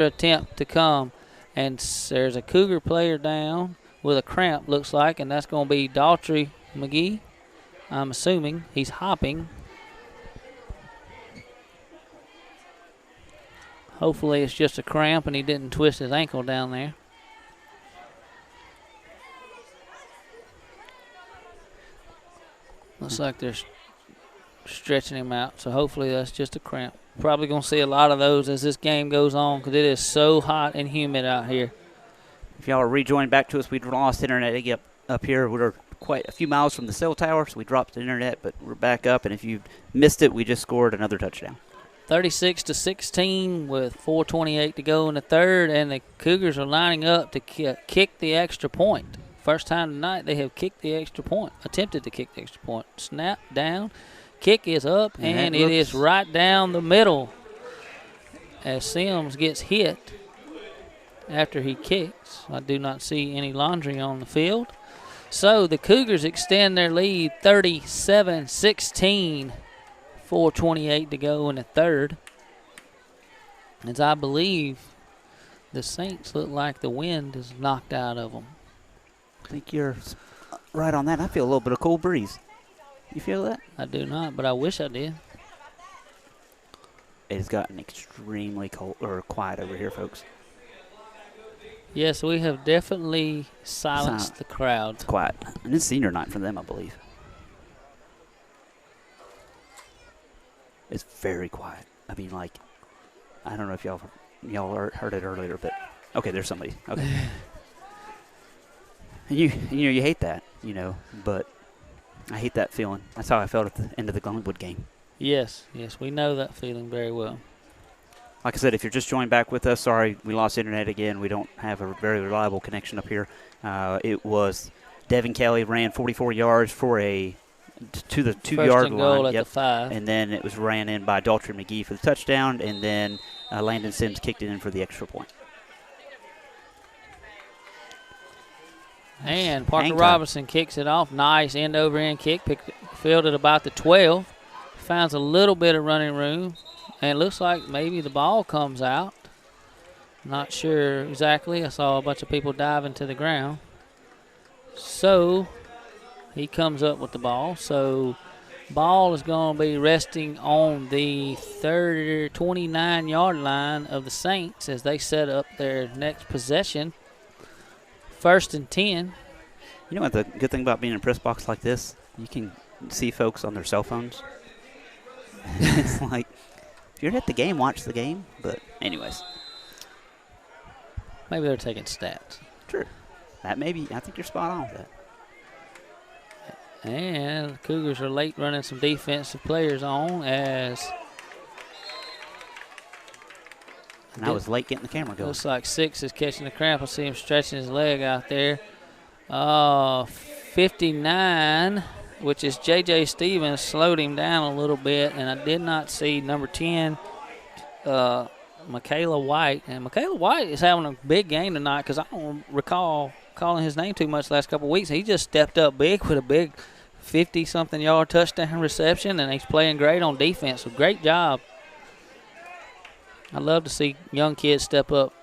attempt to come. And there's a Cougar player down with a cramp, looks like, and that's going to be Daltrey McGee. I'm assuming he's hopping. Hopefully it's just a cramp and he didn't twist his ankle down there. Looks like they're stretching him out, so hopefully that's just a cramp. Probably going to see a lot of those as this game goes on because it is so hot and humid out here. If y'all are rejoining back to us, we'd lost internet up here. We're quite a few miles from the cell tower, so we dropped the internet, but we're back up. And if you missed it, we just scored another touchdown. 36-16 with 4:28 to go in the third, and the Cougars are lining up to kick the extra point. First time tonight they have kicked the extra point, attempted to kick the extra point. Snap down, kick is up, and it is right down the middle as Sims gets hit after he kicks. I do not see any laundry on the field. So the Cougars extend their lead 37-16. 4:28 to go in the third. As I believe the Saints look like the wind is knocked out of them. I think you're right on that. I feel a little bit of cool breeze. You feel that? I do not, but I wish I did. It has gotten extremely cold or quiet over here, folks. Yes, we have definitely silenced the crowd. It's quiet. And it's senior night for them, I believe. It's very quiet. I mean, like, I don't know if y'all heard it earlier, but okay, there's somebody. Okay. And you hate that, but I hate that feeling. That's how I felt at the end of the Glenwood game. Yes, we know that feeling very well. Like I said, if you're just joining back with us, sorry, we lost internet again. We don't have a very reliable connection up here. It was Devin Kelly ran 44 yards for to the 2-yard line. Goal at the 5. And then it was ran in by Daltrey McGee for the touchdown, and then Landon Sims kicked it in for the extra point. And Parker Robinson kicks it off. Nice end-over-end kick. Fielded about the 12. Finds a little bit of running room. And it looks like maybe the ball comes out. Not sure exactly. I saw a bunch of people diving to the ground. So he comes up with the ball. So ball is going to be resting on the 29-yard line of the Saints as they set up their next possession. 1st and 10. You know what the good thing about being in a press box like this? You can see folks on their cell phones. It's like, if you're at the game, watch the game. But anyways. Maybe they're taking stats. True. That maybe, I think you're spot on with that. And the Cougars are late running some defensive players on as. And I was late getting the camera going. Looks like 6 is catching the cramp. I see him stretching his leg out there. 59, which is J.J. Stevens, slowed him down a little bit. And I did not see number 10, Michaela White. And Michaela White is having a big game tonight because I don't recall calling his name too much the last couple of weeks. He just stepped up big with a big 50-something yard touchdown reception, and he's playing great on defense. So great job. I love to see young kids step up,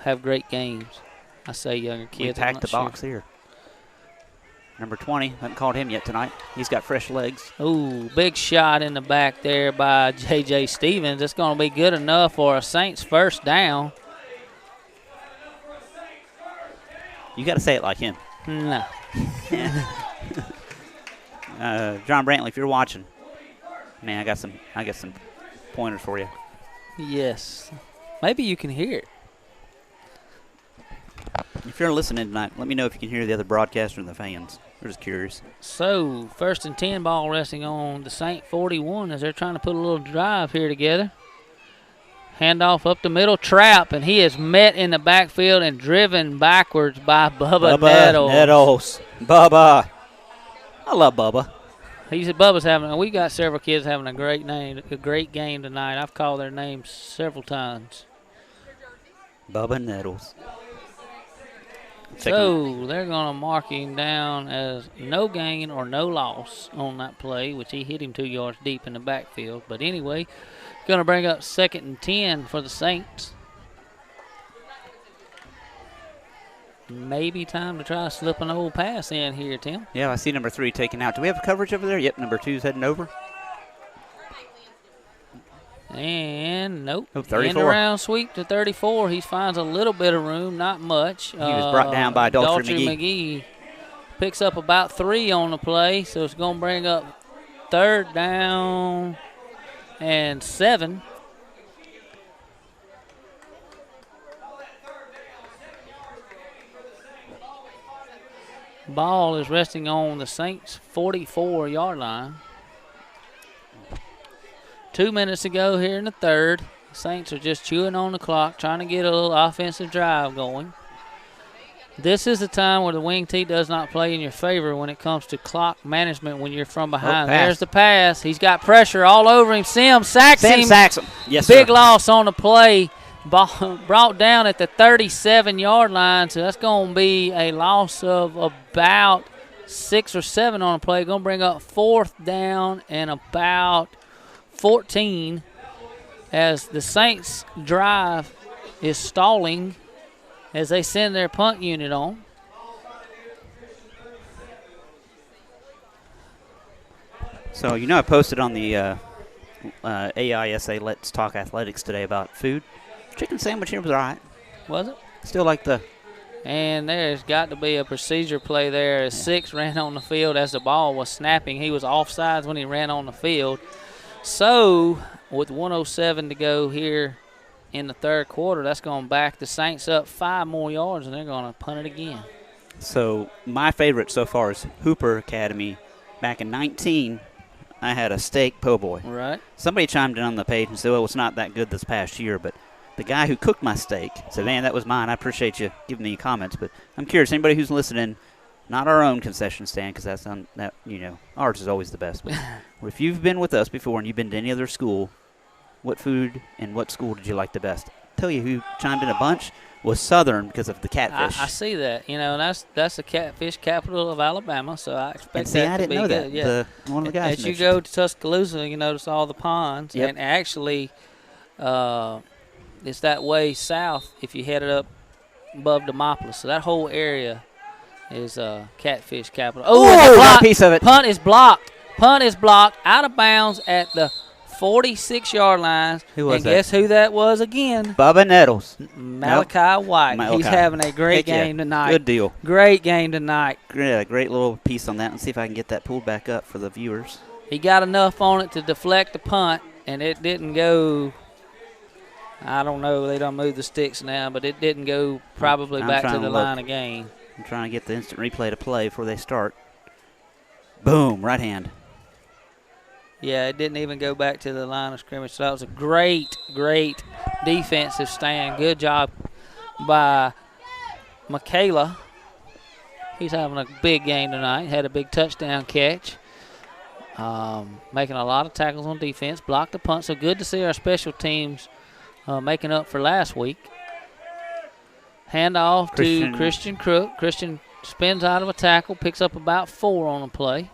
have great games. I say younger kids. We packed the box here. Number 20, haven't called him yet tonight. He's got fresh legs. Ooh, big shot in the back there by J.J. Stevens. It's going to be good enough for a Saints first down. You got to say it like him. No. John Brantley, if you're watching, man, I got some pointers for you. Yes. Maybe you can hear it. If you're listening tonight, let me know if you can hear the other broadcaster and the fans. We're just curious. So, 1st and 10, ball resting on the Saint 41 as they're trying to put a little drive here together. Handoff up the middle, trap, and he is met in the backfield and driven backwards by Bubba Nettles. Bubba. I love Bubba. We got several kids having a great game tonight. I've called their names several times. Bubba Nettles. So they're going to mark him down as no gain or no loss on that play, which he hit him 2 yards deep in the backfield. But anyway, going to bring up 2nd and 10 for the Saints. maybe time to try to slip an old pass in here, Tim. Yeah, I see number 3 taken out. Do we have coverage over there? Yep, number 2's heading over. And nope. Oh, 34. End around sweep to 34. He finds a little bit of room, not much. He was brought down by Daltrey McGee. Picks up about 3 on the play, so it's going to bring up 3rd down and 7. Ball is resting on the Saints' 44-yard line. 2 minutes to go here in the 3rd. The Saints are just chewing on the clock, trying to get a little offensive drive going. This is the time where the wing tee does not play in your favor when it comes to clock management when you're from behind. There's the pass. He's got pressure all over him. Sims sacks him. Yes, Big loss on the play. Ball brought down at the 37-yard line, so that's going to be a loss of about 6 or 7 on the play. Going to bring up 4th down and about 14 as the Saints drive is stalling as they send their punt unit on. So, I posted on the AISA Let's Talk Athletics today about food. Chicken sandwich here was all right. Was it? Still like the... And there's got to be a procedure play there as 6 ran on the field as the ball was snapping. He was offsides when he ran on the field. So, with 1:07 to go here in the 3rd quarter, that's going to back the Saints up 5 more yards, and they're going to punt it again. So, my favorite so far is Hooper Academy. Back in 19, I had a steak po' boy. Right. Somebody chimed in on the page and said, well, it's not that good this past year, but the guy who cooked my steak said, man, that was mine. I appreciate you giving me comments, but I'm curious, anybody who's listening, not our own concession stand, because that's ours is always the best. But if you've been with us before and you've been to any other school, what food and what school did you like the best? I'll tell you who chimed in a bunch was Southern because of the catfish. I see that. That's the catfish capital of Alabama, so I expect see, that I to didn't be know good. that. Yeah. One of the guys As you go to Tuscaloosa, you notice all the ponds, Yep. and actually it's that way south if you headed up above Demopolis. So that whole area is catfish capital. Oh, got a piece of it. Punt is blocked. Punt is blocked out of bounds at the 46-yard line. Who was and that? Guess who that was again? Bubba Nettles. Malachi White. Malachi. He's having a great Heck yeah. game tonight. Good deal. Great game tonight. Great little piece on that. Let's see if I can get that pulled back up for the viewers. He got enough on it to deflect the punt, and it didn't go. I don't know. They don't move the sticks now, but it didn't go probably I'm back to trying the to look. line of game. I'm trying to get the instant replay to play before they start. Boom, right hand. Yeah, it didn't even go back to the line of scrimmage. So that was a great, great defensive stand. Good job by Michaela. He's having a big game tonight. Had a big touchdown catch. Making a lot of tackles on defense. Blocked the punt. So good to see our special teams making up for last week. Handoff to Christian Crook. Christian spins out of a tackle. Picks up about 4 on the play.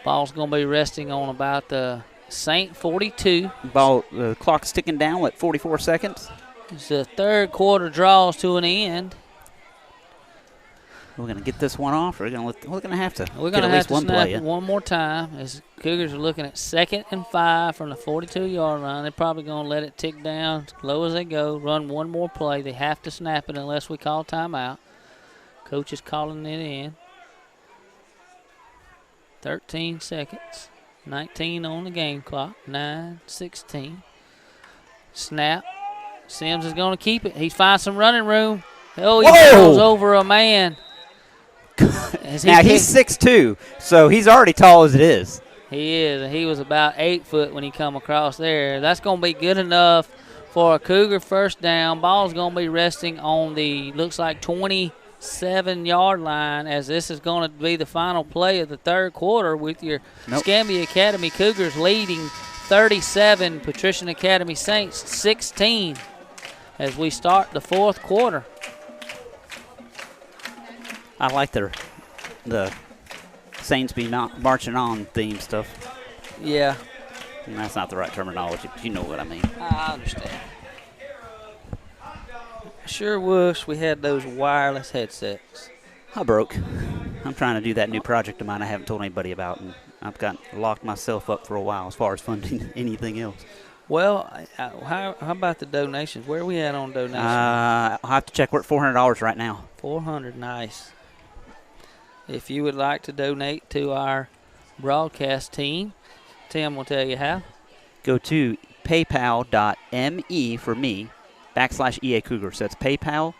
Ball's going to be resting on about the Saint 42. The clock's ticking down, 44 seconds? It's the 3rd quarter draws to an end. We're going to get this one off, or we're going to have to We're get going to at have least to one snap play. it one more time as Cougars are looking at 2nd and 5 from the 42-yard line. They're probably going to let it tick down as low as they go, run one more play. They have to snap it unless we call timeout. Coach is calling it in. 13 seconds, 19 on the game clock, 9-16. Snap. Sims is going to keep it. He finds some running room. Oh, he goes over a man. Now, he's 6'2", so he's already tall as it is. He is, and he was about 8 foot when he come across there. That's going to be good enough for a Cougar first down. Ball's going to be resting on the, looks like 27-yard line, as this is going to be the final play of the 3rd quarter with your Escambia Academy Cougars leading 37, Patrician Academy Saints 16 as we start the 4th quarter. I like the Saints be not marching on theme stuff. Yeah. And that's not the right terminology, but you know what I mean. I understand. sure wish we had those wireless headsets. I broke. I'm trying to do that new project of mine I haven't told anybody about, and I've got locked myself up for a while as far as funding anything else. Well, how about the donations? Where are we at on donations? I'll have to check. We're at $400 right now. $400, nice. If you would like to donate to our broadcast team, Tim will tell you how. Go to paypal.me for me /EA Cougar. So that's PayPal.me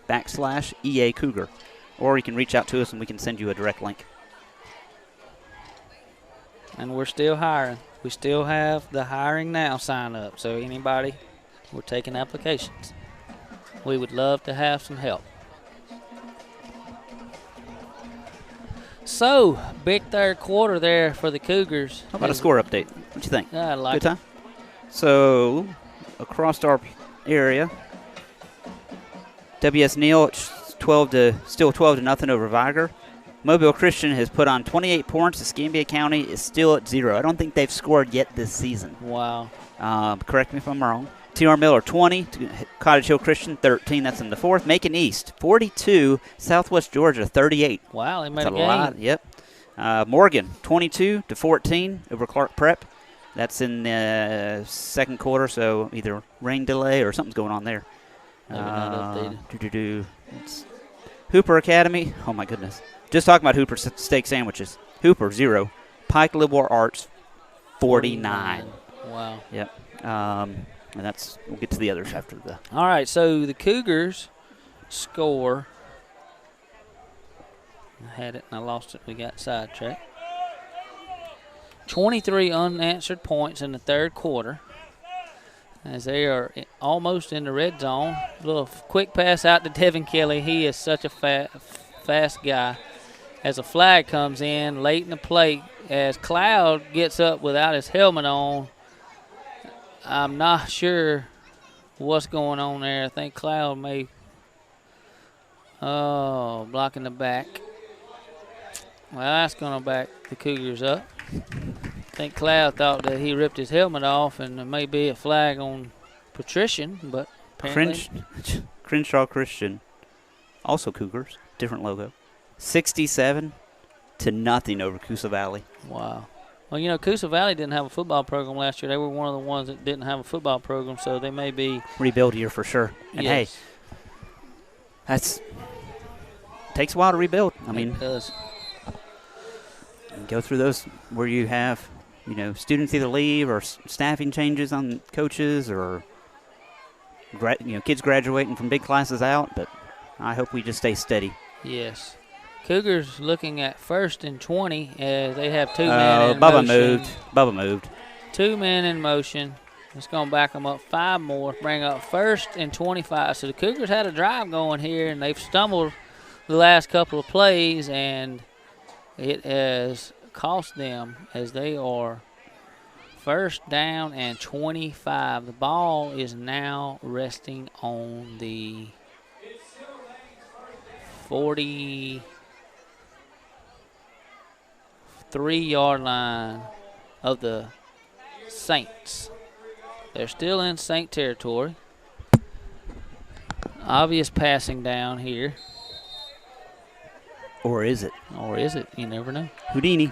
/EA Cougar. Or you can reach out to us and we can send you a direct link. And we're still hiring. We still have the hiring now sign up. So anybody, we're taking applications. We would love to have some help. So, big third quarter there for the Cougars. How about a score update? What you think? I like Good time? So, across our area, W.S. Neal still 12-0 over Viger. Mobile Christian has put on 28 points. Escambia County is still at 0. I don't think they've scored yet this season. Wow. Correct me if I'm wrong. T.R. Miller 20, Cottage Hill Christian 13. That's in the fourth. Macon East 42, Southwest Georgia 38. Wow, they made That's a game. lot. Yep. Morgan 22-14 over Clark Prep. That's in the second quarter, so either rain delay or something's going on there. Maybe not updated. It's Hooper Academy. Oh my goodness. Just talking about Hooper steak sandwiches. Hooper 0, Pike Livermore Arts 49. Wow. Yep. And we'll get to the others after the. All right, so the Cougars score. I had it and I lost it. We got sidetracked. 23 unanswered points in the third quarter as they are almost in the red zone. A little quick pass out to Devin Kelly. He is such a fast guy. As a flag comes in late in the play, as Cloud gets up without his helmet on, I'm not sure what's going on there. I think Cloud may blocking the back. Well, that's going to back the Cougars up. I think Cloud thought that he ripped his helmet off, and there may be a flag on Patrician, but apparently. Crenshaw Christian, also Cougars, different logo. 67-0 over Coosa Valley. Wow. Well, you know, Coosa Valley didn't have a football program last year. They were one of the ones that didn't have a football program, so they may be. Rebuild year for sure. And yes. Hey, takes a while to rebuild. I mean, it does. Go through those where you have, students either leave or staffing changes on coaches or, kids graduating from big classes out. But I hope we just stay steady. Yes. Cougars looking at 1st and 20 as they have 2 men in motion. Bubba moved. 2 men in motion. It's going to back them up 5 more, bring up 1st and 25. So the Cougars had a drive going here, and they've stumbled the last couple of plays, and it has cost them as they are 1st down and 25. The ball is now resting on the 43-yard line of the Saints. They're still in Saint territory. Obvious passing down here. Or is it? Or is it? You never know. Houdini.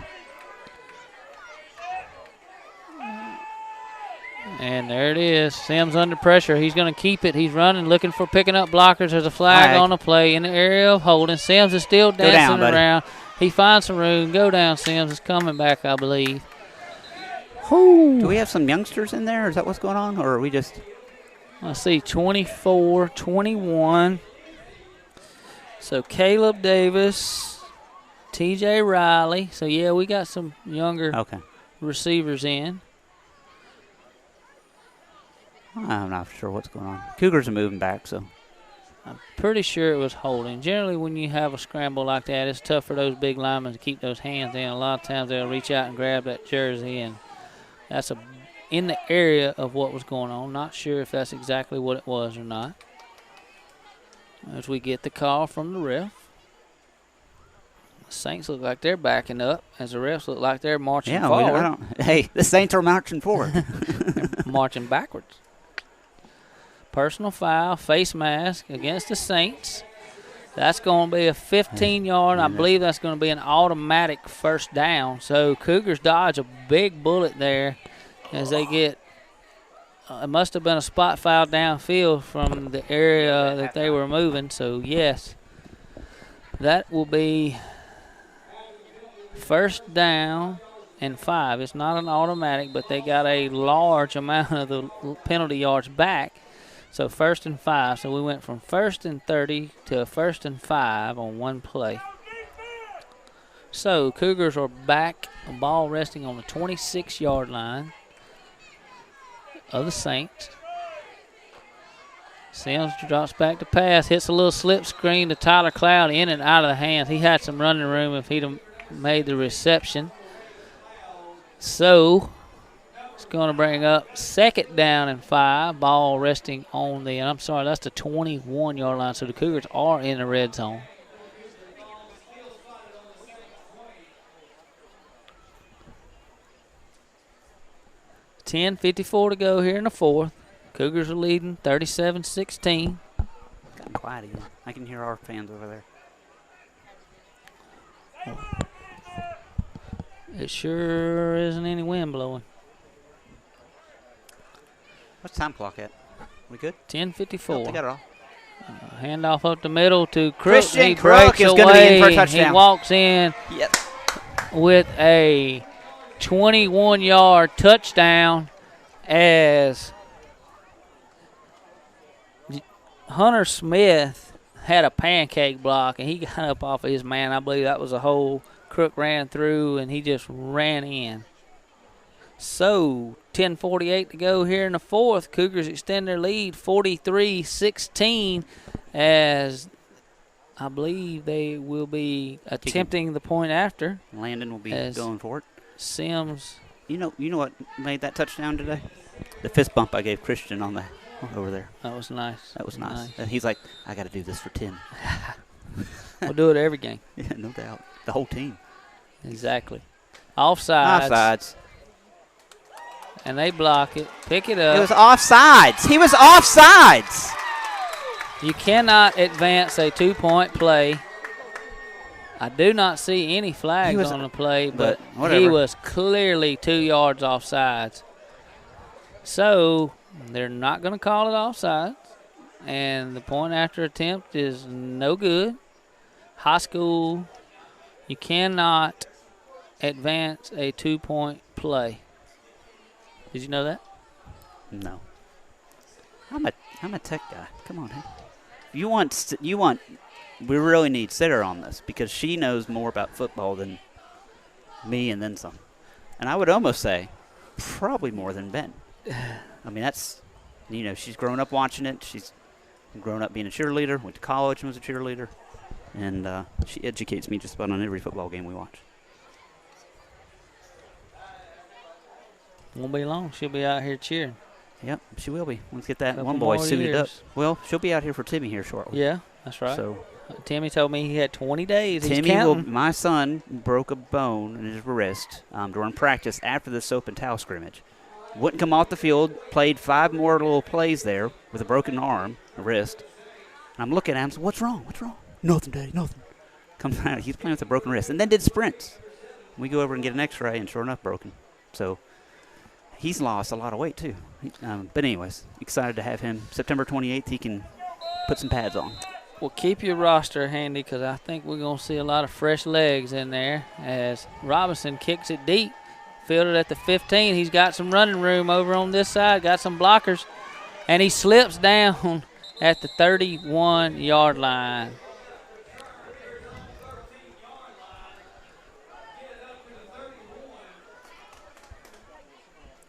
And there it is. Sims under pressure. He's going to keep it. He's running, looking for picking up blockers. There's a flag on the play in the area of holding. Sims is still dancing around. He finds some room. Go down, Sims. Is coming back, I believe. Ooh. Do we have some youngsters in there? Is that what's going on? Or are we just. Let's see, 24, 21. So Caleb Davis, T.J. Riley. So, yeah, we got some younger receivers in. I'm not sure what's going on. Cougars are moving back, so. I'm pretty sure it was holding. Generally, when you have a scramble like that, it's tough for those big linemen to keep those hands in. A lot of times they'll reach out and grab that jersey, and that's in the area of what was going on. Not sure if that's exactly what it was or not. As we get the call from the ref. The Saints look like they're backing up, as the refs look like they're marching forward. Hey, the Saints are marching forward. Marching backwards. personal foul, face mask against the Saints. That's going to be a 15-yard. I believe that's going to be an automatic first down. So Cougars dodge a big bullet there as they get it must have been a spot foul downfield from the area that they were moving. So, yes, that will be first down and 5. It's not an automatic, but they got a large amount of the penalty yards back. So, first and 5. So, we went from first and 30 to a first and 5 on one play. So, Cougars are back, ball resting on the 26-yard line of the Saints. Sims drops back to pass, hits a little slip screen to Tyler Cloud, in and out of the hands. He had some running room if he'd have made the reception. So it's going to bring up second down and 5. Ball resting on the, I'm sorry, that's the 21-yard line. So the Cougars are in the red zone. $10:54 to go here in the fourth. Cougars are leading 37-16. Gotten quiet again. I can hear our fans over there. It sure isn't any wind blowing. What's time clock at? We good? 10:54. They got it all. Handoff up the middle to Crook. Christian He Crook breaks is going to be in for a away. touchdown. He walks in with a 21-yard touchdown as Hunter Smith had a pancake block, and he got up off of his man. I believe that was a hole. Crook ran through, and he just ran in. So, 10:48 to go here in the fourth. Cougars extend their lead 43-16 as I believe they will be attempting the point after. Landon will be going for it. Sims. You know what made that touchdown today? The fist bump I gave Christian on the over there. That was nice. That was nice. And he's like, I got to do this for 10. We'll do it every game. Yeah, no doubt. The whole team. Exactly. Offsides. Offsides. And they block it. Pick it up. It was offsides. He was offsides. You cannot advance a two-point play. I do not see any flags on the play, but he was clearly 2 yards offsides. So they're not going to call it offsides, and the point after attempt is no good. High school, you cannot advance a two-point play. Did you know that? No. I'm a tech guy. Come on, hey. We really need Sitter on this because she knows more about football than me and then some. And I would almost say probably more than Ben. I mean, that's, she's grown up watching it. She's grown up being a cheerleader, went to college and was a cheerleader. And she educates me just about on every football game we watch. Won't be long. She'll be out here cheering. Yep, she will be. Let's get that Couple one boy more suited years. up. Well, she'll be out here for Timmy here shortly. Yeah, that's right. So Timmy told me he had 20 days. My son broke a bone in his wrist during practice after the soap and towel scrimmage. Wouldn't come off the field, played 5 more little plays there with a broken arm, a wrist. And I'm looking at him, so what's wrong? What's wrong? Nothing, Daddy, nothing. Comes out, he's playing with a broken wrist. And then did sprints. We go over and get an x-ray, and sure enough, broken. So he's lost a lot of weight, too. But anyways, excited to have him. September 28th, he can put some pads on. Well, keep your roster handy because I think we're going to see a lot of fresh legs in there as Robinson kicks it deep. Fielded at the 15. He's got some running room over on this side, got some blockers, and he slips down at the 31-yard line.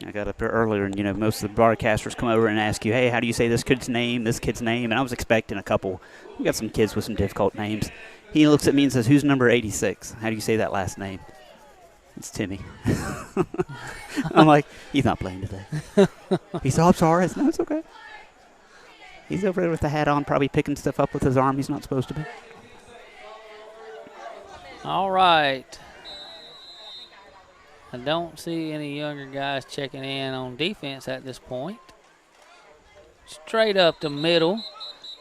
I got up there earlier, and, most of the broadcasters come over and ask you, hey, how do you say this kid's name? And I was expecting a couple. We got some kids with some difficult names. He looks at me and says, who's number 86? How do you say that last name? It's Timmy. I'm like, he's not playing today. He said, I'm sorry. No, it's okay. He's over there with the hat on, probably picking stuff up with his arm he's not supposed to be. All right. I don't see any younger guys checking in on defense at this point. straight up the middle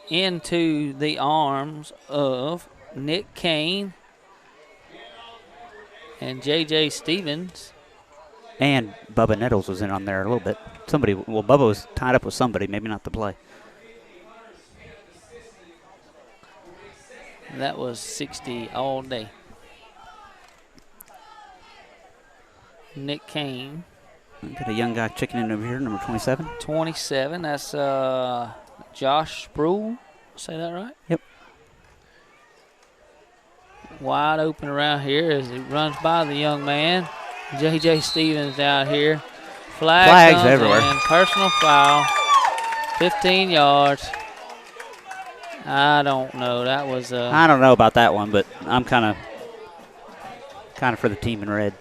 into the arms of Nick Kane and J.J. Stevens. And Bubba Nettles was in on there a little bit. Bubba was tied up with somebody, maybe not the play. That was 60 all day. Nick Kane. Got a young guy checking in over here, number 27. 27, that's Josh Sproul. Say that right? Yep. Wide open around here as he runs by the young man. J.J. Stevens out here. Flags everywhere. In. Personal foul. 15 yards. I don't know. That was I don't know about that one, but I'm kind of for the team in red.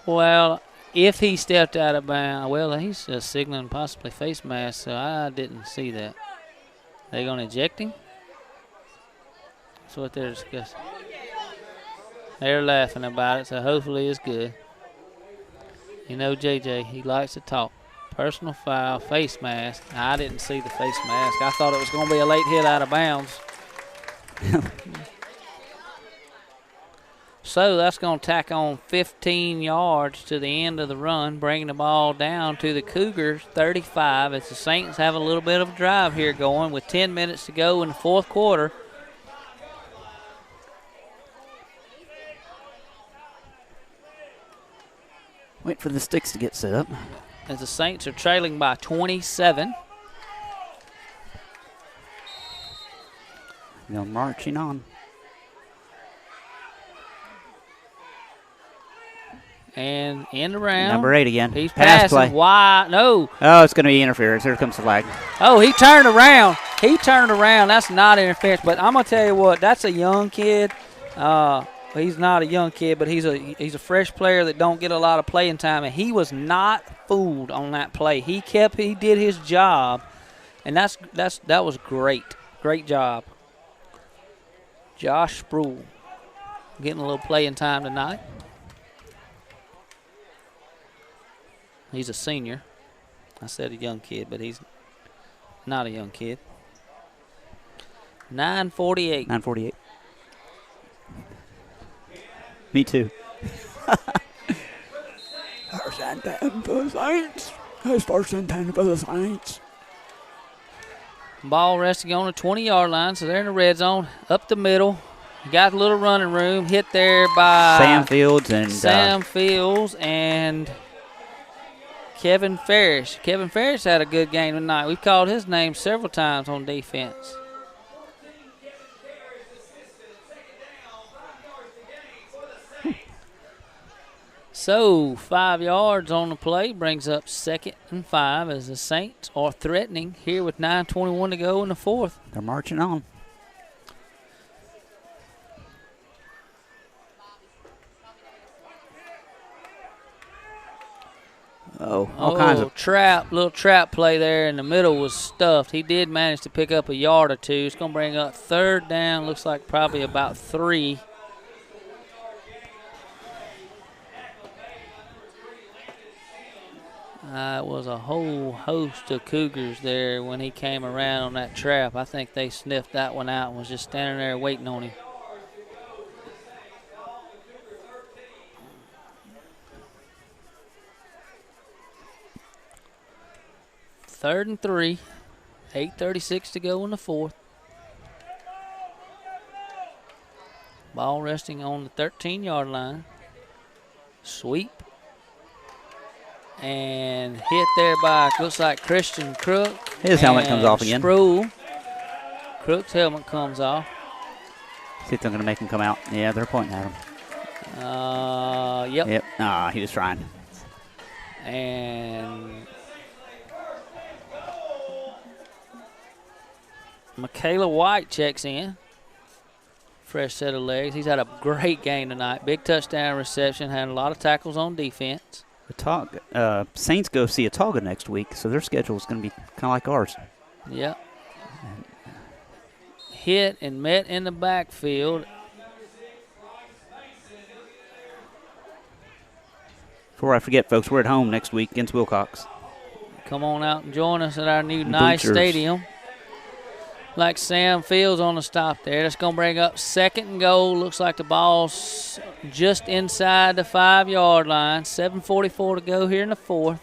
Well, if he stepped out of bounds, well, he's signaling possibly face mask, so I didn't see that. They going to eject him? That's what they're discussing. They're laughing about it, so hopefully it's good. You know, JJ, he likes to talk. Personal foul, face mask. I didn't see the face mask. I thought it was going to be a late hit out of bounds. So that's going to tack on 15 yards to the end of the run, bringing the ball down to the Cougars 35 as the Saints have a little bit of a drive here going with 10 minutes to go in the fourth quarter. Wait for the sticks to get set up. As the Saints are trailing by 27. They're marching on. And in around. Number 8 again. He's Pass play. passing wide. No. Oh, it's going to be interference. Here comes the flag. Oh, he turned around. That's not interference. But I'm going to tell you what, that's a young kid. He's not a young kid, but he's a fresh player that don't get a lot of playing time. And he was not fooled on that play. He did his job. And that was great. Great job. Josh Sproul getting a little playing time tonight. He's a senior. I said a young kid, but he's not a young kid. 9:48. 9:48. Me too. First and 10 for the Saints. It's first and 10 for the Saints. Ball resting on the 20-yard line, so they're in the red zone. Up the middle. Got a little running room. Hit there by Sam Fields and Kevin Ferris. Kevin Ferris had a good game tonight. We've called his name several times on defense. So 5 yards on the play brings up 2nd and 5 as the Saints are threatening here with 9:21 to go in the fourth. They're marching on. All kinds of little trap play there in the middle was stuffed. He did manage to pick up a yard or two. It's going to bring up 3rd down. Looks like probably about 3. It was a whole host of Cougars there when he came around on that trap. I think they sniffed that one out and was just standing there waiting on him. Third and 3, 8:36 to go in the fourth. Ball resting on the 13-yard line. Sweep. And hit there by, looks like Christian Crook. His helmet comes off again. Sproul. Crook's helmet comes off. See if they're going to make him come out. Yeah, they're pointing at him. Yep. He was trying. And Michaela White checks in. Fresh set of legs. He's had a great game tonight. Big touchdown reception. Had a lot of tackles on defense. Saints go see Autauga next week, so their schedule is going to be kind of like ours. Yep. Hit and met in the backfield. Before I forget, folks, we're at home next week against Wilcox. come on out and join us at our new nice Butchers. stadium. Like Sam Fields on the stop there. That's going to bring up 2nd and goal. Looks like the ball's just inside the 5-yard line. 7:44 to go here in the 4th.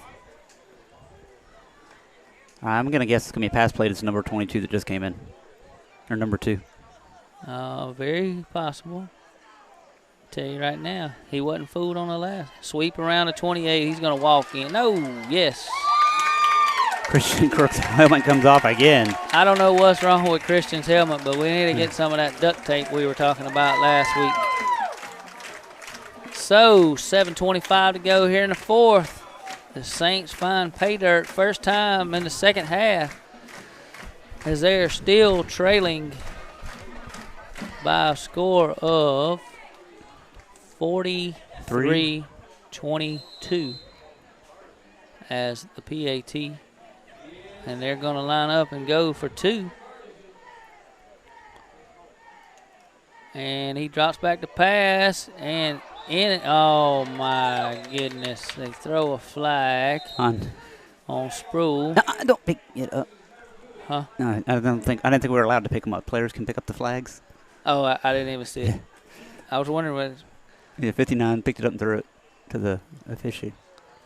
I'm going to guess it's going to be a pass play to number 22 that just came in. Or number 2. Very possible. Tell you right now, he wasn't fooled on the last. Sweep around the 28. He's going to walk in. No, yes. Christian Crook's helmet comes off again. I don't know what's wrong with Christian's helmet, but we need to get some of that duct tape we were talking about last week. So, 7:25 to go here in the 4th. The Saints find pay dirt first time in the second half as they are still trailing by a score of 43-22 as the PAT. And they're going to line up and go for 2. And he drops back to pass. And in it. Oh, my goodness. They throw a flag on Sproul. No, don't pick it up. Huh? No, I didn't think we were allowed to pick them up. Players can pick up the flags. Oh, I didn't even see it. I was wondering what. Yeah, 59 picked it up and threw it to the official.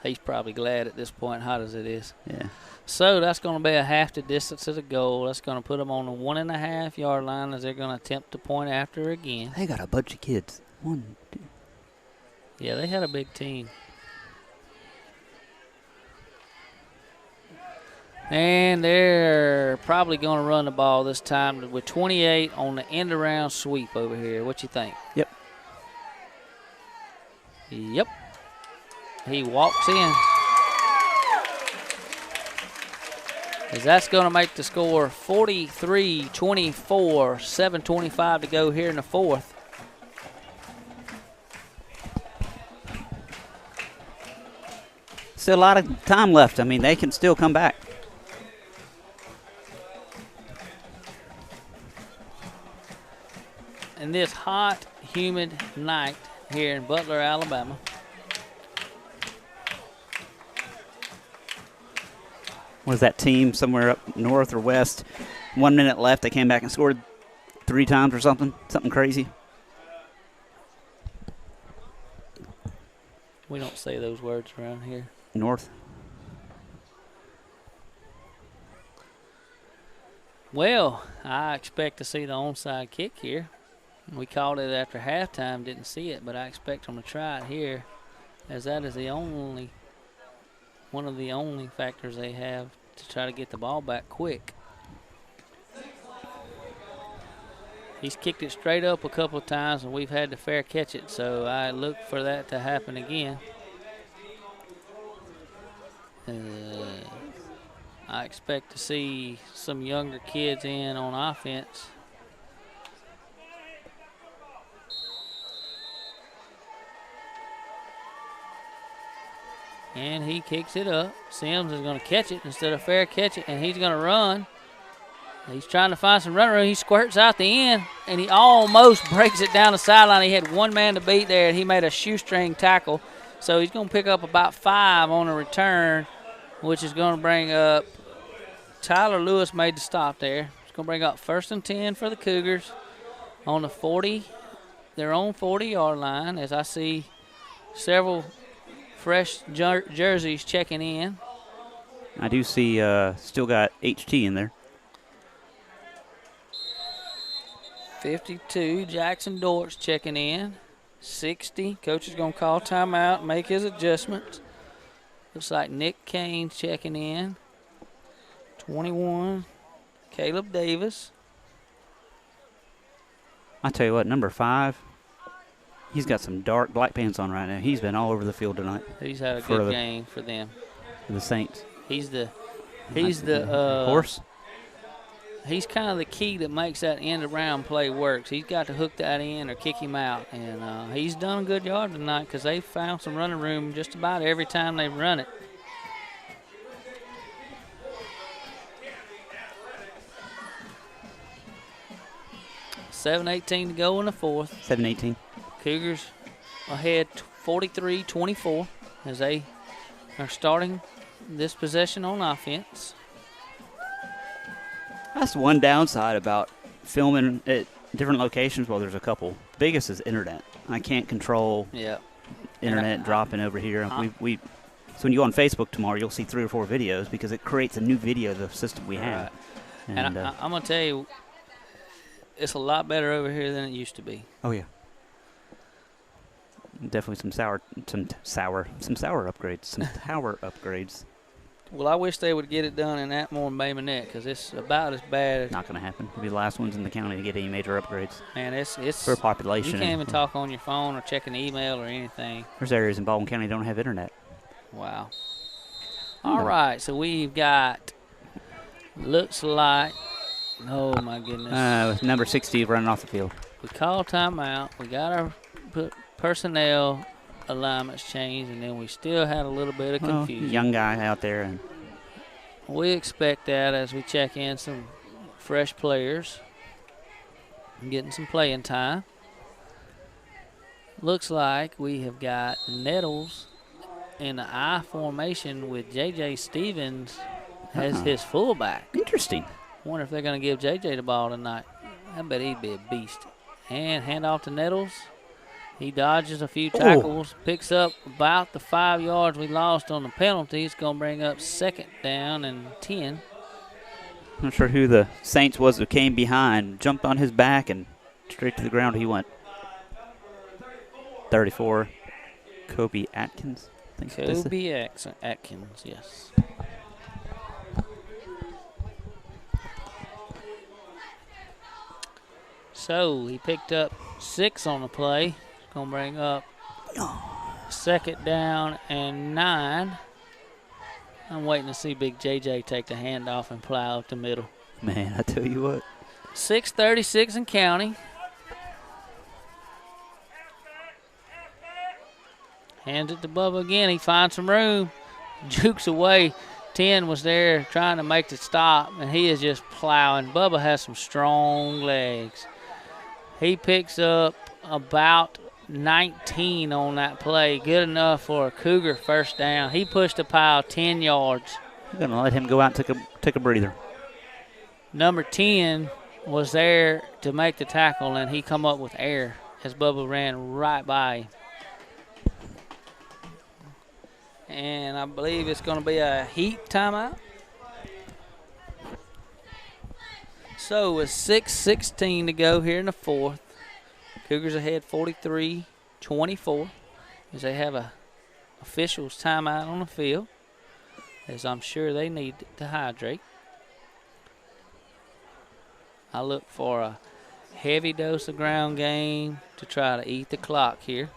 He's probably glad at this point, hot as it is. Yeah. So that's going to be a half the distance of the goal. That's going to put them on the 1.5-yard line as they're going to attempt to point after again. They got a bunch of kids. 1, 2. Yeah, they had a big team. And they're probably going to run the ball this time with 28 on the end-around sweep over here. What you think? Yep. Yep. He walks in. As that's going to make the score 43-24, 7:25 to go here in the 4th. Still a lot of time left. I mean, they can still come back. In this hot, humid night here in Butler, Alabama. Was that team somewhere up north or west? 1 minute left. They came back and scored 3 times or something. Something crazy. We don't say those words around here. North. Well, I expect to see the onside kick here. We called it after halftime, didn't see it, but I expect them to try it here, as that is the only one of the only factors they have to try to get the ball back quick. He's kicked it straight up a couple of times, and we've had to fair catch it, so I look for that to happen again. I expect to see some younger kids in on offense. And he kicks it up. Sims is going to catch it instead of fair catch it, and he's going to run. He's trying to find some run room. He squirts out the end, and he almost breaks it down the sideline. He had one man to beat there, and he made a shoestring tackle. So he's going to pick up about 5 on a return, which is going to bring up Tyler Lewis made the stop there. It's going to bring up 1st and 10 for the Cougars on the 40, their own 40-yard line, as I see several fresh jerseys checking in. I do see still got HT in there. 52, Jackson Dortz checking in. 60, coach is going to call timeout, make his adjustments. Looks like Nick Kane's checking in. 21, Caleb Davis. I tell you what, number 5, he's got some dark black pants on right now. He's been all over the field tonight. He's had a good game for them. For the Saints. He's the horse. He's kind of the key that makes that end around play works. He's got to hook that in or kick him out, and he's done a good job tonight because they found some running room just about every time they run it. $7:18 to go in the 4th. 7-18. Cougars ahead 43-24 as they are starting this possession on offense. That's one downside about filming at different locations. Well, there's a couple. The biggest is internet. I can't control internet dropping over here. So when you go on Facebook tomorrow, you'll see 3 or 4 videos because it creates a new video of the system we have. Right. And I'm going to tell you, it's a lot better over here than it used to be. Oh, yeah. Definitely some tower upgrades, some tower upgrades. Well, I wish they would get it done in Atmore and Bay Minette because it's about as bad as. Not going to happen. We'll be the last ones in the county to get any major upgrades. Man, it's for population. You can't even talk on your phone or check an email or anything. There's areas in Baldwin County that don't have internet. Wow. All right, so we've got, looks like, oh my goodness. Number 60 running off the field. We call timeout. We got our personnel alignments changed, and then we still had a little bit of confusion. Young guy out there. And we expect that as we check in some fresh players and getting some playing time. Looks like we have got Nettles in the I formation with J.J. Stevens as his fullback. Interesting. Wonder if they're going to give J.J. the ball tonight. I bet he'd be a beast. And hand off to Nettles. He dodges a few tackles, picks up about the 5 yards we lost on the penalty. It's going to bring up 2nd down and 10. I'm not sure who the Saints was that came behind, jumped on his back, and straight to the ground he went. 34, Kobe Atkins. Kobe Atkins, yes. So he picked up 6 on the play. Going to bring up 2nd down and 9. I'm waiting to see Big JJ take the handoff and plow up the middle. Man, I tell you what. 6:36 and counting. Hands it to Bubba again. He finds some room. Jukes away. 10 was there trying to make the stop, and he is just plowing. Bubba has some strong legs. He picks up about 19 on that play. Good enough for a Cougar first down. He pushed the pile 10 yards. I'm going to let him go out and take a breather. Number 10 was there to make the tackle, and he come up with air as Bubba ran right by him. And I believe it's going to be a heat timeout. So with 6:16 to go here in the 4th, Cougars ahead 43-24 as they have a officials timeout on the field, as I'm sure they need to hydrate. I look for a heavy dose of ground game to try to eat the clock here.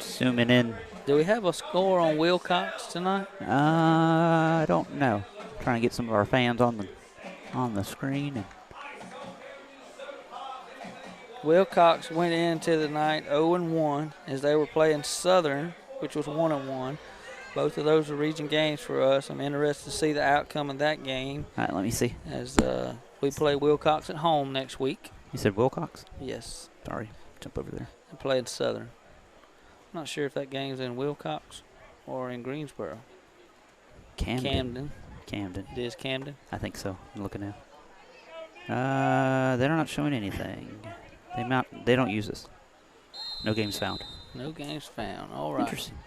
Zooming in. Do we have a score on Wilcox tonight? I don't know. Trying to get some of our fans on the screen. And Wilcox went into the night 0-1 as they were playing Southern, which was 1-1. Both of those are region games for us. I'm interested to see the outcome of that game. All right, let me see. As we play Wilcox at home next week. You said Wilcox? Yes. Sorry, jump over there. They're playing Southern. I'm not sure if that game's in Wilcox or in Greensboro. Camden. It is Camden? I think so. I'm looking now. They're not showing anything. They don't use this. No games found. No games found. All right. Interesting.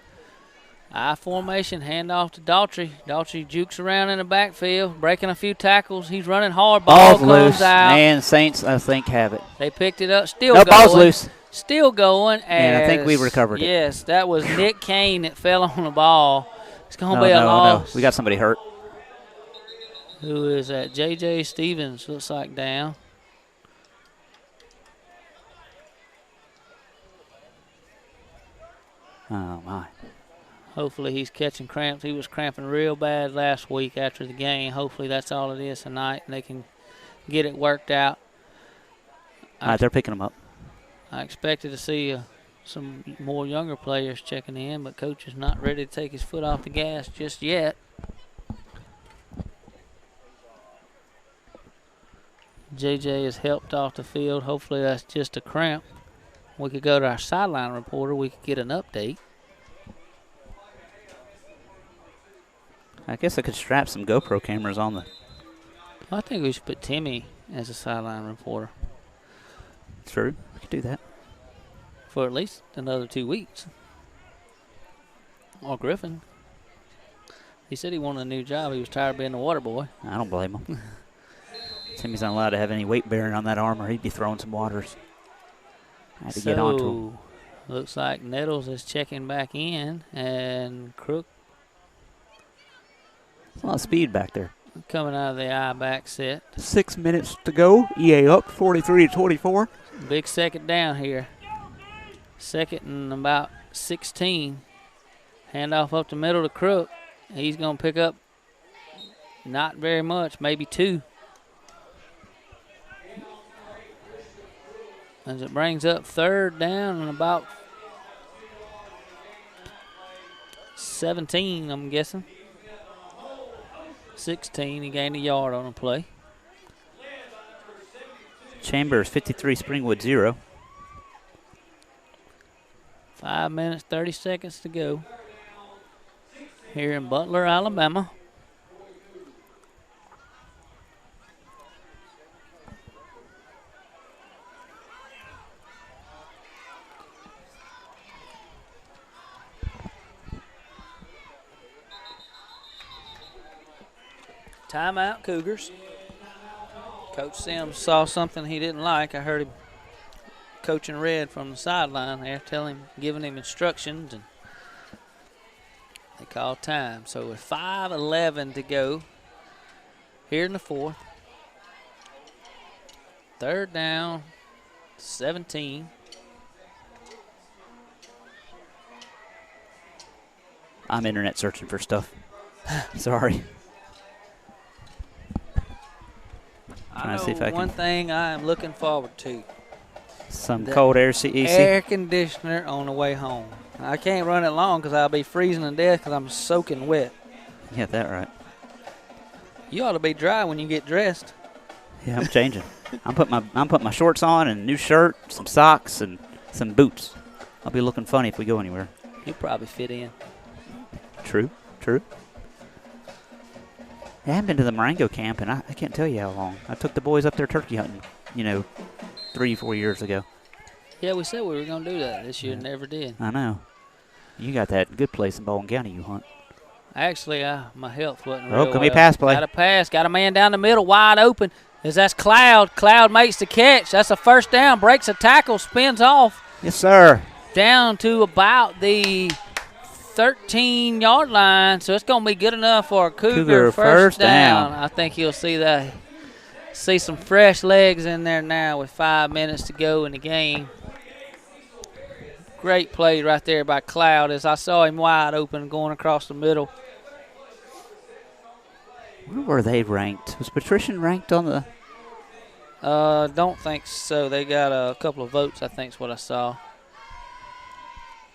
I formation, handoff to Daughtry. Daughtry jukes around in the backfield, breaking a few tackles. He's running hard. Ball comes loose. out. And Saints, I think, have it. They picked it up. Still going. Ball's loose. Still going. And I think we recovered it. Yes, that was Nick Kane that fell on the ball. It's going to be a loss. No. We got somebody hurt. Who is that? J.J. Stevens looks like down. Oh, my. Hopefully he's catching cramps. He was cramping real bad last week after the game. Hopefully that's all it is tonight, and they can get it worked out. They're picking them up. I expected to see some more younger players checking in, but Coach is not ready to take his foot off the gas just yet. JJ is helped off the field. Hopefully that's just a cramp. We could go to our sideline reporter. We could get an update. I guess I could strap some GoPro cameras on the. I think we should put Timmy as a sideline reporter True, we could do that. for at least another 2 weeks. Or Griffin. He said he wanted a new job. He was tired of being the water boy. I don't blame him. Timmy's not allowed to have any weight bearing on that arm, or he'd be throwing some waters. I had to get onto him. Looks like Nettles is checking back in, and Crook A lot of speed back there. coming out of the I back set. 6 minutes to go. EA up 43-24. Big second down here. Second and about 16. Handoff up the middle to Crook. He's going to pick up not very much, maybe 2. As it brings up third down and about 17, I'm guessing. 16, he gained a yard on a play. Chambers 53, Springwood 0. 5 minutes, 30 seconds to go here in Butler, Alabama. Timeout, Cougars. Coach Sims saw something he didn't like. I heard him coaching Red from the sideline there, giving him instructions, and they called time. So with 5:11 to go here in the fourth. Third down, 17. I'm internet searching for stuff. Sorry. I know one thing I am looking forward to. Some cold air AC. Air conditioner on the way home. I can't run it long because I'll be freezing to death because I'm soaking wet. You got that right. You ought to be dry when you get dressed. Yeah, I'm changing. I'm putting my shorts on and a new shirt, some socks, and some boots. I'll be looking funny if we go anywhere. You'll probably fit in. True. I haven't been to the Marengo camp, and I can't tell you how long. I took the boys up there turkey hunting, 3-4 years ago. Yeah, we said we were going to do that this year and never did. I know. You got that good place in Baldwin County you hunt. Actually, my health wasn't real Can we well. pass play? Got a pass. Got a man down the middle, wide open. That's Cloud. Cloud makes the catch. That's a first down. Breaks a tackle, spins off. Yes, sir. Down to about the 13-yard line, so it's going to be good enough for a Cougar first down. I think you'll see some fresh legs in there now with 5 minutes to go in the game. Great play right there by Cloud as I saw him wide open going across the middle. Where were they ranked? Was Patrician ranked on the? Don't think so. They got a couple of votes, I think is what I saw.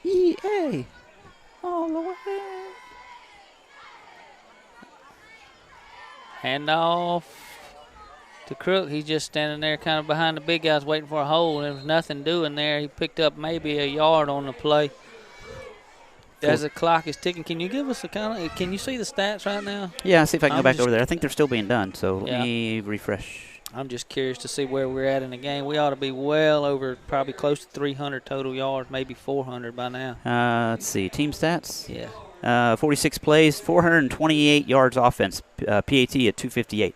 EA. All the way. Handoff to Crook. He's just standing there kind of behind the big guys waiting for a hole. There was nothing doing there. He picked up maybe a yard on the play. As the clock is ticking, can you give us can you see the stats right now? Yeah, see if I can go back over there. I think they're still being done, so let me refresh. I'm just curious to see where we're at in the game. We ought to be well over, probably close to 300 total yards, maybe 400 by now. Let's see. Team stats? Yeah. 46 plays, 428 yards offense, PAT at 258.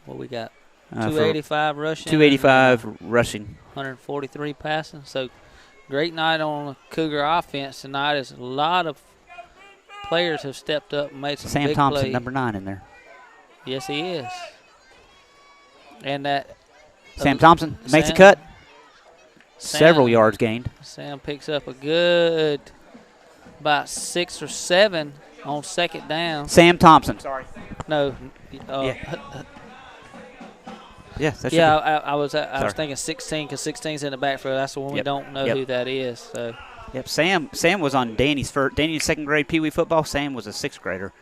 What we got? 285 rushing. 285 rushing. 143 passing. So, great night on the Cougar offense tonight as a lot of players have stepped up and made some Sam big Thompson, plays. number 9 in there. Yes, he is. And that Sam Thompson makes a cut. Several yards gained. Sam picks up a good about 6 or 7 on second down. Sam Thompson. Sorry. No. I was thinking 16 because 16's in the backfield. That's the one we don't know who that is. So. Yep. Sam was on Danny's second grade Pee Wee football. Sam was a 6th grader.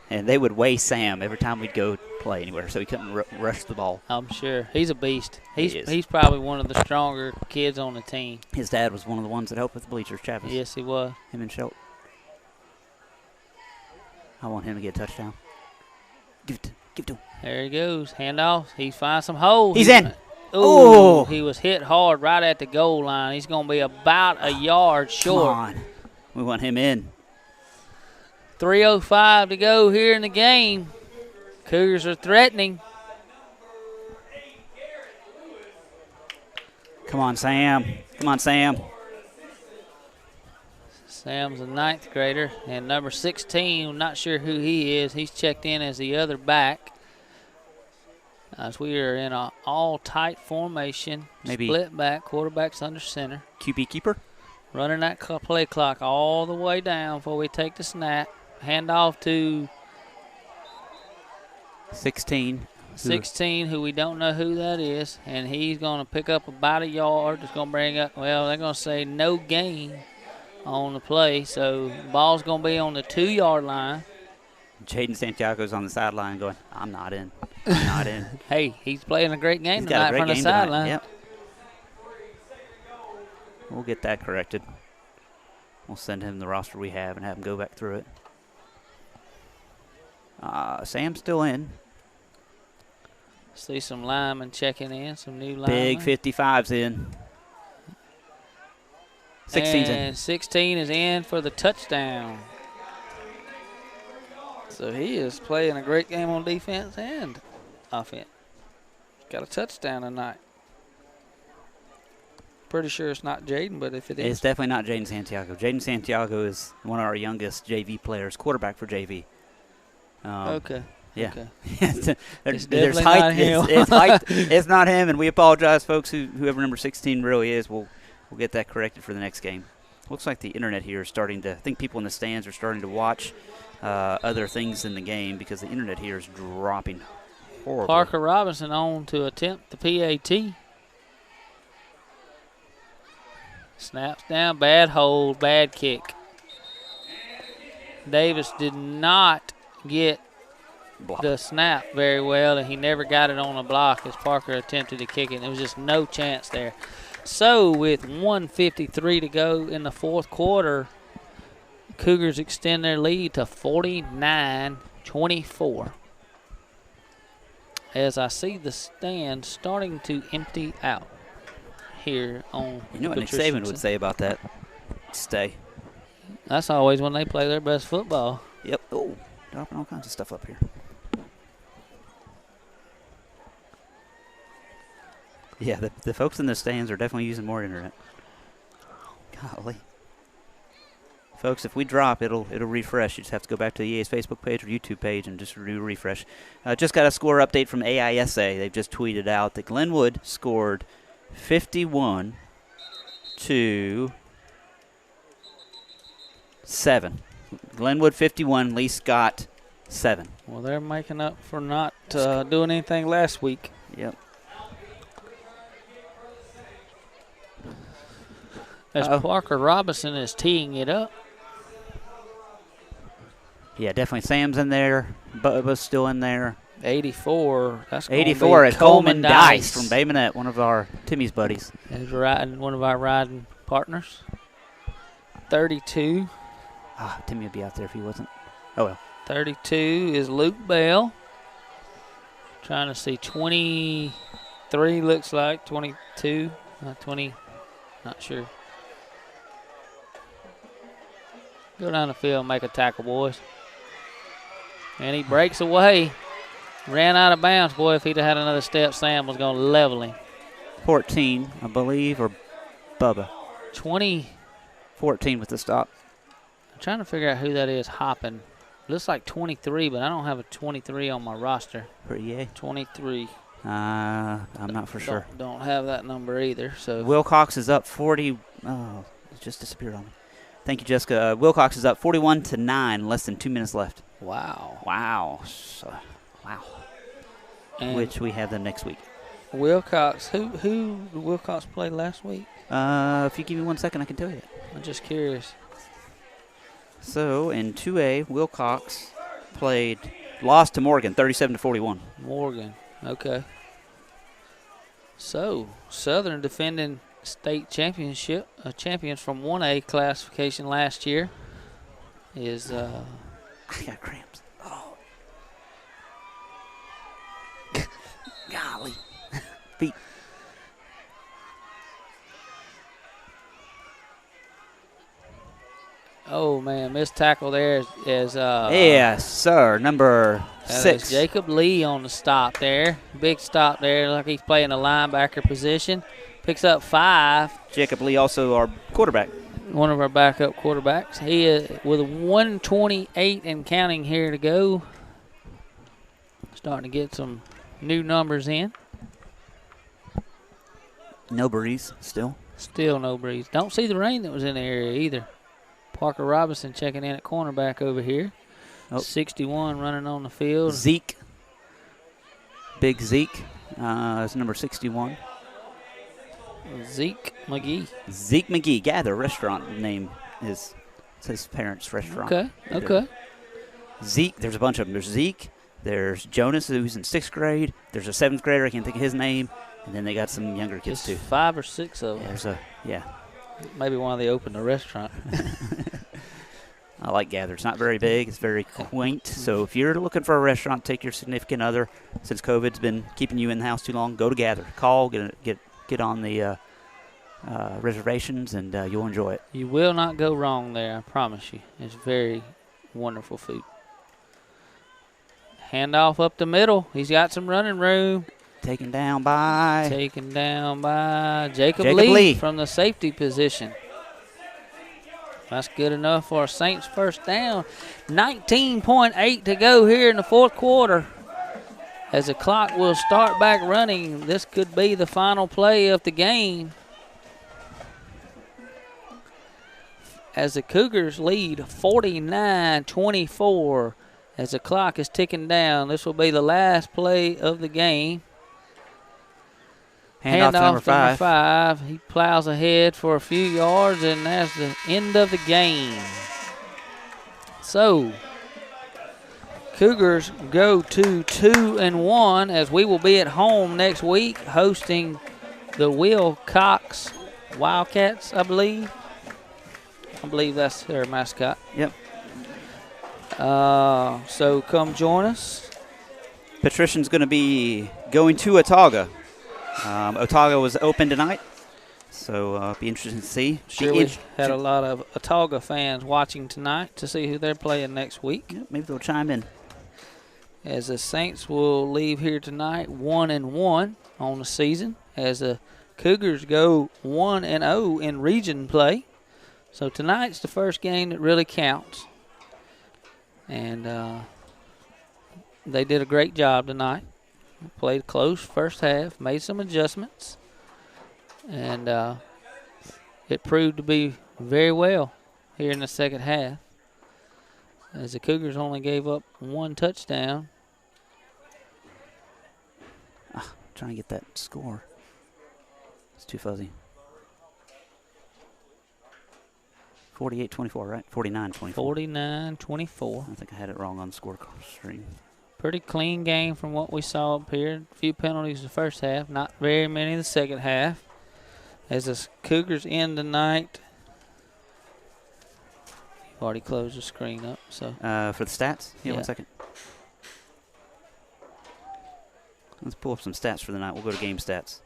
And they would weigh Sam every time we'd go play anywhere, so he couldn't rush the ball. I'm sure. He's a beast. He's probably one of the stronger kids on the team. His dad was one of the ones that helped with the bleachers, Chavis. Yes, he was. Him and Shelton. I want him to get a touchdown. Give it to him. There he goes. Handoff. He's finding some holes. He's in. Oh, he was hit hard right at the goal line. He's going to be about a yard short. Come on. We want him in. 3:05 to go here in the game. Cougars are threatening. Come on, Sam. Come on, Sam. Sam's a 9th grader, and number 16, I'm not sure who he is. He's checked in as the other back. As we are in an all-tight formation, Maybe split back, quarterback's under center. QB keeper? Running that play clock all the way down before we take the snap. Hand off to 16. 16, who we don't know who that is, and he's going to pick up about a yard. It's going to bring up, well, they're going to say no gain on the play, so the ball's going to be on the 2-yard line. Jaden Santiago's on the sideline going, I'm not in. I'm not in. Hey, he's playing a great game He's got tonight a from great the game tonight. sideline. Yep. We'll get that corrected. We'll send him the roster we have and have him go back through it. Sam's still in. See some linemen checking in, some new linemen. Big 55's in. 16's in. And 16 is in for the touchdown. So he is playing a great game on defense and offense. Got a touchdown tonight. Pretty sure it's not Jaden, but if it is. It's definitely not Jaden Santiago. Jaden Santiago is one of our youngest JV players, quarterback for JV. Okay. Yeah. Okay. There's definitely height. not him. It's height. It's not him, and we apologize, folks. Whoever number 16 really is, we'll get that corrected for the next game. Looks like the internet here is starting to. I think people in the stands are starting to watch other things in the game because the internet here is dropping horribly. Parker Robinson on to attempt the PAT. Snaps down, bad hold, bad kick. Davis did not get the snap very well, and he never got it on a block as Parker attempted to kick it. There was just no chance there. So with 1:53 to go in the fourth quarter, Cougars extend their lead to 49-24. As I see the stand starting to empty out here on You know what Nick Saban would say about that? Stay. That's always when they play their best football. Yep. Oh, dropping all kinds of stuff up here. Yeah, the folks in the stands are definitely using more internet. Golly. Folks, if we drop, it'll refresh. You just have to go back to the EA's Facebook page or YouTube page and just do a refresh. Just got a score update from AISA. They've just tweeted out that Glenwood scored 51-7. Glenwood 51, Lee Scott 7. Well, they're making up for not doing anything last week. Yep. As Parker Robinson is teeing it up. Yeah, definitely. Sam's in there. Bubba's still in there. 84. That's 84 is Coleman Dice from Bay Minette, one of our Timmy's buddies. He's riding, one of our riding partners. 32. Timmy would be out there if he wasn't. Oh, well. 32 is Luke Bell. Trying to see 23 looks like. 22. 20. Not sure. Go down the field and make a tackle, boys. And he breaks away. Ran out of bounds, boy. If he'd have had another step, Sam was going to level him. 14, I believe, or Bubba. 20. 14 with the stop. I'm trying to figure out who that is hopping. Looks like 23, but I don't have a 23 on my roster. For EA? 23. I'm not for sure. Don't have that number either. So Wilcox is up 40. Oh, it just disappeared on me. Thank you, Jessica. Wilcox is up 41-9, less than 2 minutes left. Wow. Wow. And which we have them next week. Wilcox, who did Wilcox play last week? If you give me 1 second, I can tell you that. I'm just curious. So in 2A, Wilcox lost to Morgan, 37-41. Morgan, okay. So Southern defending state championship, champions from 1A classification last year, is. I got cramps. Oh. Golly. Feet. Oh, man, missed tackle there is Yes, sir. Number that 6. is Jacob Lee on the stop there. Big stop there, like he's playing a linebacker position. Picks up 5. Jacob Lee, also our quarterback. One of our backup quarterbacks. He is with 128 and counting here to go. Starting to get some new numbers in. No breeze still. Still no breeze. Don't see the rain that was in the area either. Parker Robinson checking in at cornerback over here. Oh. 61 running on the field. Zeke. Big Zeke is number 61. Zeke McGee. Zeke McGee. Gather restaurant name is his parents' restaurant. Okay. Zeke, there's a bunch of them. There's Zeke. There's Jonas, who's in 6th grade. There's a 7th grader. I can't think of his name. And then they got some younger kids, too. 5 or 6 of them. Yeah. Maybe why they opened the restaurant. I like Gather. It's not very big. It's very quaint. So if you're looking for a restaurant, take your significant other. Since COVID's been keeping you in the house too long, go to Gather. Call, get on the reservations, and you'll enjoy it. You will not go wrong there, I promise you. It's very wonderful food. Handoff up the middle. He's got some running room. Taken down by Jacob Lee from the safety position. That's good enough for a Saints first down. 19.8 to go here in the 4th quarter. As the clock will start back running, this could be the final play of the game. As the Cougars lead 49-24. As the clock is ticking down, this will be the last play of the game. Handoff to number 5. He plows ahead for a few yards, and that's the end of the game. So, Cougars go to 2-1 as we will be at home next week hosting the Will Cox Wildcats, I believe. I believe that's their mascot. Yep. So come join us. Patrician's going to be going to Otaga. Otaga was open tonight, so be interesting to see. Sure, we had a lot of Otaga fans watching tonight to see who they're playing next week. Yep, maybe they'll chime in. As the Saints will leave here tonight 1-1 on the season, as the Cougars go 1-0 in region play. So tonight's the first game that really counts. And they did a great job tonight. Played close first half, made some adjustments, and it proved to be very well here in the second half, as the Cougars only gave up 1 touchdown. Trying to get that score. It's too fuzzy. 48-24, right? 49-24. 49-24. I think I had it wrong on the score stream. Pretty clean game from what we saw up here. A few penalties the first half, not very many the second half. As the Cougars end the night. You've already closed the screen up. So for the stats? Yeah. 1 second. Let's pull up some stats for the night. We'll go to game stats.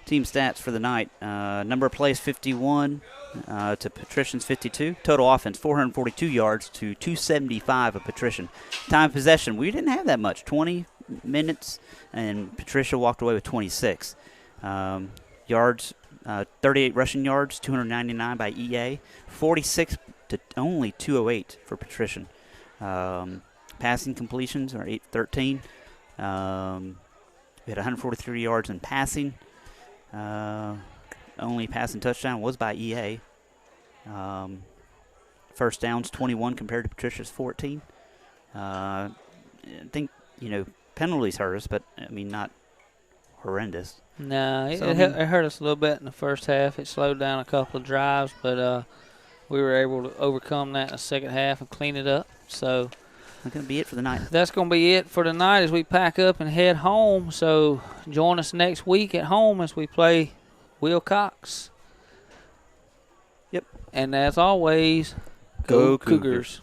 Team stats for the night. Number of plays 51 to Patrician's 52. Total offense 442 yards to 275 of Patrician. Time of possession, we didn't have that much. 20 minutes, and Patricia walked away with 26. Yards, 38 rushing yards, 299 by EA. 46 to only 208 for Patrician. Passing completions are 813. We had 143 yards in passing. Only passing touchdown was by EA. First downs 21 compared to Patricia's 14. I think, penalties hurt us, but I mean, not horrendous. No, it hurt us a little bit in the first half. It slowed down a couple of drives, but we were able to overcome that in the second half and clean it up. So that's going to be it for the night. That's going to be it for tonight as we pack up and head home. So join us next week at home as we play Will Cox. Yep. And as always, go Cougars.